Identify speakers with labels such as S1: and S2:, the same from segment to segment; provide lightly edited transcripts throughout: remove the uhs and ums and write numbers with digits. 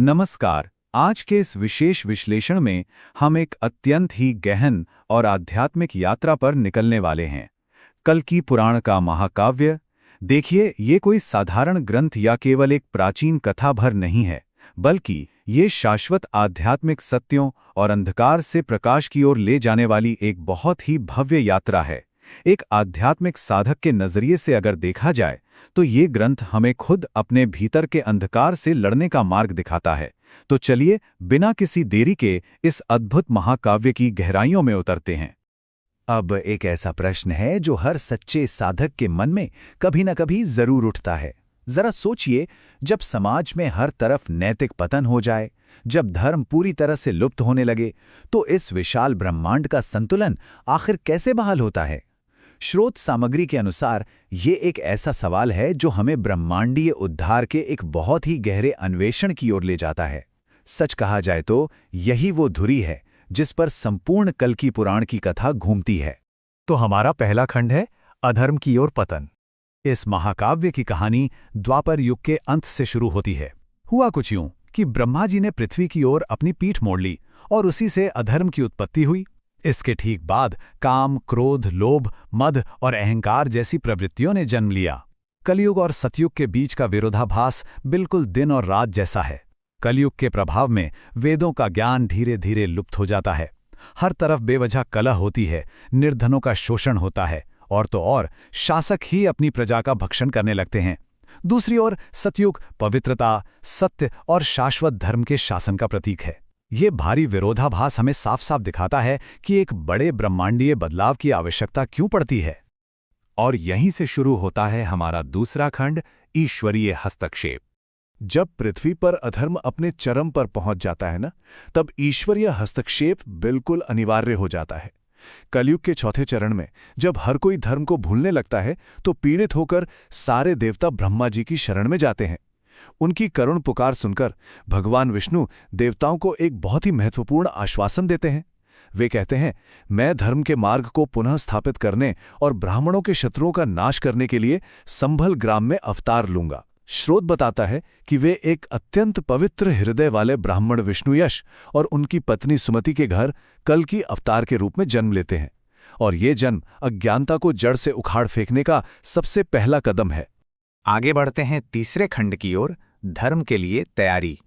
S1: नमस्कार। आज के इस विशेष विश्लेषण में हम एक अत्यंत ही गहन और आध्यात्मिक यात्रा पर निकलने वाले हैं। कल्कि पुराण का महाकाव्य। देखिए, ये कोई साधारण ग्रंथ या केवल एक प्राचीन कथा भर नहीं है, बल्कि ये शाश्वत आध्यात्मिक सत्यों और अंधकार से प्रकाश की ओर ले जाने वाली एक बहुत ही भव्य यात्रा है। एक आध्यात्मिक साधक के नजरिए से अगर देखा जाए तो ये ग्रंथ हमें खुद अपने भीतर के अंधकार से लड़ने का मार्ग दिखाता है। तो चलिए, बिना किसी देरी के इस अद्भुत महाकाव्य की गहराइयों में उतरते हैं।
S2: अब एक ऐसा प्रश्न है जो हर सच्चे साधक के मन में कभी न कभी जरूर उठता है। जरा सोचिए, जब समाज में हर तरफ नैतिक पतन हो जाए, जब धर्म पूरी तरह से लुप्त होने लगे, तो इस विशाल ब्रह्मांड का संतुलन आखिर कैसे बहाल होता है? स्रोत सामग्री के अनुसार ये एक ऐसा सवाल है जो हमें ब्रह्मांडीय उद्धार के एक बहुत ही गहरे अन्वेषण की ओर ले जाता है। सच कहा जाए तो यही वो धुरी है जिस पर संपूर्ण कल्कि पुराण की कथा घूमती है।
S1: तो हमारा पहला खंड है अधर्म की ओर पतन। इस महाकाव्य की कहानी द्वापर युग के अंत से शुरू होती है। हुआ कुछ यूं कि ब्रह्मा जी ने पृथ्वी की ओर अपनी पीठ मोड़ ली और उसी से अधर्म की उत्पत्ति हुई। इसके ठीक बाद काम, क्रोध, लोभ, मद और अहंकार जैसी प्रवृत्तियों ने जन्म लिया। कलयुग और सतयुग के बीच का विरोधाभास बिल्कुल दिन और रात जैसा है। कलयुग के प्रभाव में वेदों का ज्ञान धीरे धीरे लुप्त हो जाता है। हर तरफ बेवजह कलह होती है, निर्धनों का शोषण होता है, और तो और शासक ही अपनी प्रजा का भक्षण करने लगते हैं। दूसरी ओर सतयुग पवित्रता, सत्य और शाश्वत धर्म के शासन का प्रतीक है। ये भारी विरोधाभास हमें साफ साफ दिखाता है कि एक बड़े ब्रह्मांडीय बदलाव की आवश्यकता क्यों पड़ती है। और यहीं से शुरू होता है हमारा दूसरा खंड, ईश्वरीय हस्तक्षेप।
S3: जब पृथ्वी पर अधर्म अपने चरम पर पहुंच जाता है ना, तब ईश्वरीय हस्तक्षेप बिल्कुल अनिवार्य हो जाता है। कलयुग के चौथे चरण में जब हर कोई धर्म को भूलने लगता है, तो पीड़ित होकर सारे देवता ब्रह्मा जी की शरण में जाते हैं। उनकी करुण पुकार सुनकर भगवान विष्णु देवताओं को एक बहुत ही महत्वपूर्ण आश्वासन देते हैं। वे कहते हैं, मैं धर्म के मार्ग को पुनः स्थापित करने और ब्राह्मणों के शत्रुओं का नाश करने के लिए संभल ग्राम में अवतार लूंगा। स्रोत बताता है कि वे एक अत्यंत पवित्र हृदय वाले ब्राह्मण विष्णुयश और उनकी पत्नी सुमति के घर कल्कि अवतार के रूप में जन्म लेते हैं। और ये जन्म अज्ञानता को जड़ से उखाड़ फेंकने का सबसे पहला कदम है।
S2: आगे बढ़ते हैं तीसरे खंड की ओर, धर्म के लिए तैयारी।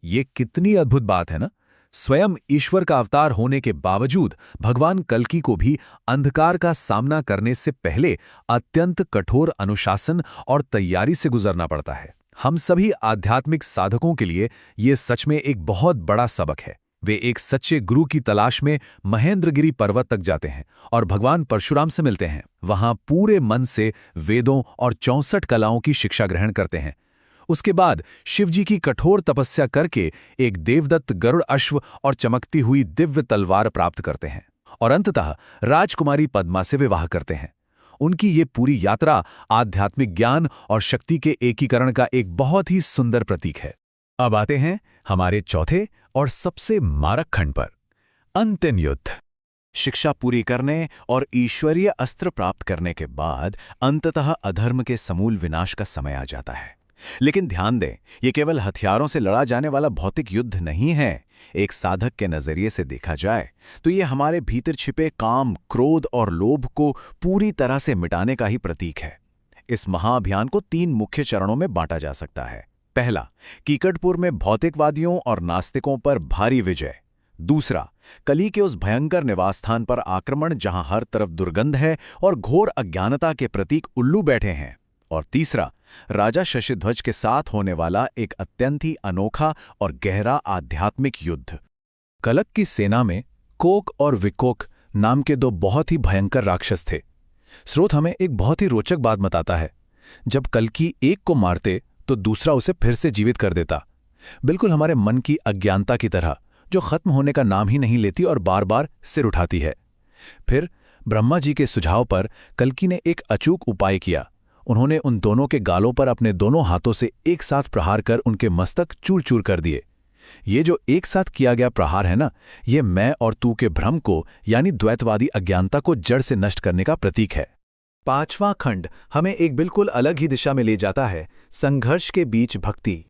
S1: ये कितनी अद्भुत बात है ना। स्वयं ईश्वर का अवतार होने के बावजूद भगवान कल्कि को भी अंधकार का सामना करने से पहले अत्यंत कठोर अनुशासन और तैयारी से गुजरना पड़ता है। हम सभी आध्यात्मिक साधकों के लिए ये सच में एक बहुत बड़ा सबक है। वे एक सच्चे गुरु की तलाश में महेंद्रगिरी पर्वत तक जाते हैं और भगवान परशुराम से मिलते हैं। वहां पूरे मन से वेदों और 64 कलाओं की शिक्षा ग्रहण करते हैं। उसके बाद शिवजी की कठोर तपस्या करके एक देवदत्त गरुड़ अश्व और चमकती हुई दिव्य तलवार प्राप्त करते हैं और अंततः राजकुमारी पद्मा से विवाह करते हैं। उनकी ये पूरी यात्रा आध्यात्मिक ज्ञान और शक्ति के एकीकरण का एक बहुत ही सुंदर प्रतीक है। अब आते हैं हमारे चौथे और सबसे मारक खंड पर, अंतिम युद्ध।
S2: शिक्षा पूरी करने और ईश्वरीय अस्त्र प्राप्त करने के बाद अंततः अधर्म के समूल विनाश का समय आ जाता है। लेकिन ध्यान दें, ये केवल हथियारों से लड़ा जाने वाला भौतिक युद्ध नहीं है। एक साधक के नजरिए से देखा जाए तो ये हमारे भीतर छिपे काम, क्रोध और लोभ को पूरी तरह से मिटाने का ही प्रतीक है। इस महाअभियान को 3 मुख्य चरणों में बांटा जा सकता है। पहला, कीकटपुर में भौतिकवादियों और नास्तिकों पर भारी विजय। दूसरा, कली के उस भयंकर निवासस्थान पर आक्रमण जहां हर तरफ दुर्गंध है और घोर अज्ञानता के प्रतीक उल्लू बैठे हैं। और तीसरा, राजा शशिध्वज के साथ होने वाला एक अत्यंत ही अनोखा और गहरा आध्यात्मिक युद्ध।
S1: कलक की सेना में कोक और विकोक नाम के 2 बहुत ही भयंकर राक्षस थे। स्रोत हमें एक बहुत ही रोचक बात बताता है। जब कल्कि एक को मारते तो दूसरा उसे फिर से जीवित कर देता, बिल्कुल हमारे मन की अज्ञानता की तरह, जो खत्म होने का नाम ही नहीं लेती और बार बार सिर उठाती है। फिर ब्रह्मा जी के सुझाव पर कल्कि ने एक अचूक उपाय किया। उन्होंने उन दोनों के गालों पर अपने दोनों हाथों से एक साथ प्रहार कर उनके मस्तक चूर चूर कर दिए। ये जो एक साथ किया गया प्रहार है ना, ये मैं और तू के भ्रम को, यानी द्वैतवादी अज्ञानता को जड़ से नष्ट करने का प्रतीक है।
S2: पांचवां खंड हमें एक बिल्कुल अलग ही दिशा में ले जाता है, संघर्ष के बीच भक्ति।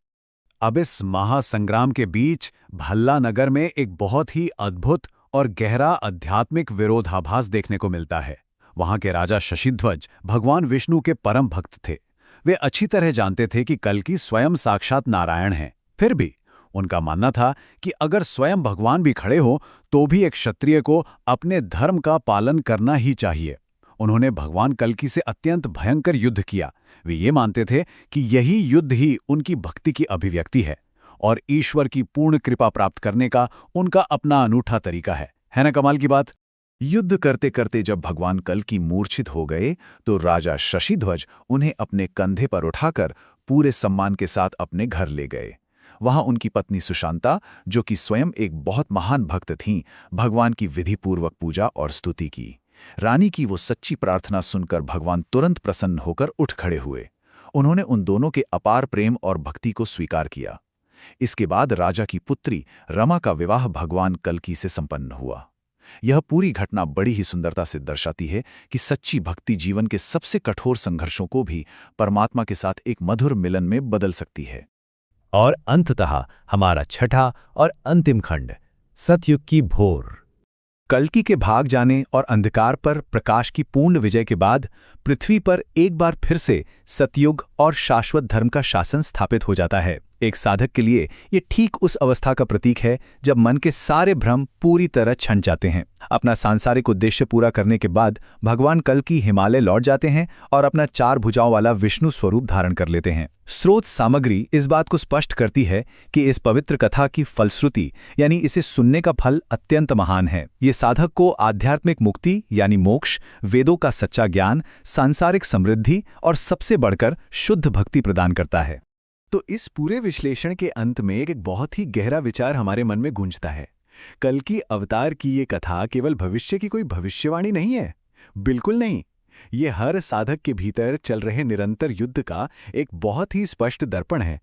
S1: अब इस महासंग्राम के बीच भल्ला नगर में एक बहुत ही अद्भुत और गहरा आध्यात्मिक विरोधाभास देखने को मिलता है। वहां के राजा शशिध्वज भगवान विष्णु के परम भक्त थे। वे अच्छी तरह जानते थे कि कल्कि स्वयं साक्षात नारायण हैं। फिर भी उनका मानना था कि अगर स्वयं भगवान भी खड़े हो तो भी एक क्षत्रिय को अपने धर्म का पालन करना ही चाहिए। उन्होंने भगवान कल्कि से अत्यंत भयंकर युद्ध किया। वे ये मानते थे कि यही युद्ध ही उनकी भक्ति की अभिव्यक्ति है और ईश्वर की पूर्ण कृपा प्राप्त करने का उनका अपना अनूठा तरीका है ना कमाल की बात।
S3: युद्ध करते करते जब भगवान कल्कि मूर्छित हो गए तो राजा शशिध्वज उन्हें अपने कंधे पर उठाकर पूरे सम्मान के साथ अपने घर ले गए। वहां उनकी पत्नी सुशांता, जो कि स्वयं एक बहुत महान भक्त थीं, भगवान की विधिपूर्वक पूजा और स्तुति की। रानी की वो सच्ची प्रार्थना सुनकर भगवान तुरंत प्रसन्न होकर उठ खड़े हुए। उन्होंने उन दोनों के अपार प्रेम और भक्ति को स्वीकार किया। इसके बाद राजा की पुत्री रमा का विवाह भगवान कल्कि से संपन्न हुआ। यह पूरी घटना बड़ी ही सुंदरता से दर्शाती है कि सच्ची भक्ति जीवन के सबसे कठोर संघर्षों को भी परमात्मा के साथ एक मधुर मिलन में बदल सकती है।
S1: और अंततः हमारा छठा और अंतिम खंड, सतयुग की भोर। कल्कि के भाग जाने और अंधकार पर प्रकाश की पूर्ण विजय के बाद पृथ्वी पर एक बार फिर से सतयुग और शाश्वत धर्म का शासन स्थापित हो जाता है। एक साधक के लिए ये ठीक उस अवस्था का प्रतीक है जब मन के सारे भ्रम पूरी तरह छंट जाते हैं। अपना सांसारिक उद्देश्य पूरा करने के बाद भगवान कल्कि हिमालय लौट जाते हैं और अपना 4 भुजाओं वाला विष्णु स्वरूप धारण कर लेते हैं। स्रोत सामग्री इस बात को स्पष्ट करती है कि इस पवित्र कथा की फलश्रुति यानी इसे सुनने का फल अत्यंत महान है। ये साधक को आध्यात्मिक मुक्ति यानी मोक्ष, वेदों का सच्चा ज्ञान, सांसारिक समृद्धि और सबसे बढ़कर शुद्ध भक्ति प्रदान करता है।
S3: तो इस पूरे विश्लेषण के अंत में एक बहुत ही गहरा विचार हमारे मन में गूंजता है। कल्कि अवतार की ये कथा केवल भविष्य की कोई भविष्यवाणी नहीं है, बिल्कुल नहीं। ये हर साधक के भीतर चल रहे निरंतर युद्ध का एक बहुत ही स्पष्ट दर्पण है।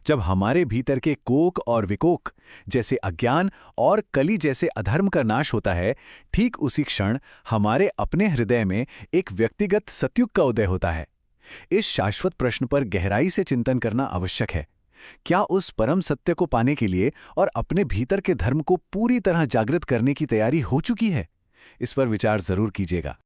S3: जब हमारे भीतर के कोक और विकोक जैसे अज्ञान और कली जैसे अधर्म का नाश होता है, ठीक उसी क्षण हमारे अपने हृदय में एक व्यक्तिगत सतयुग का उदय होता है। इस शाश्वत प्रश्न पर गहराई से चिंतन करना आवश्यक है। क्या उस परम सत्य को पाने के लिए और अपने भीतर के धर्म को पूरी तरह जागृत करने की तैयारी हो चुकी है? इस पर विचार जरूर कीजिएगा।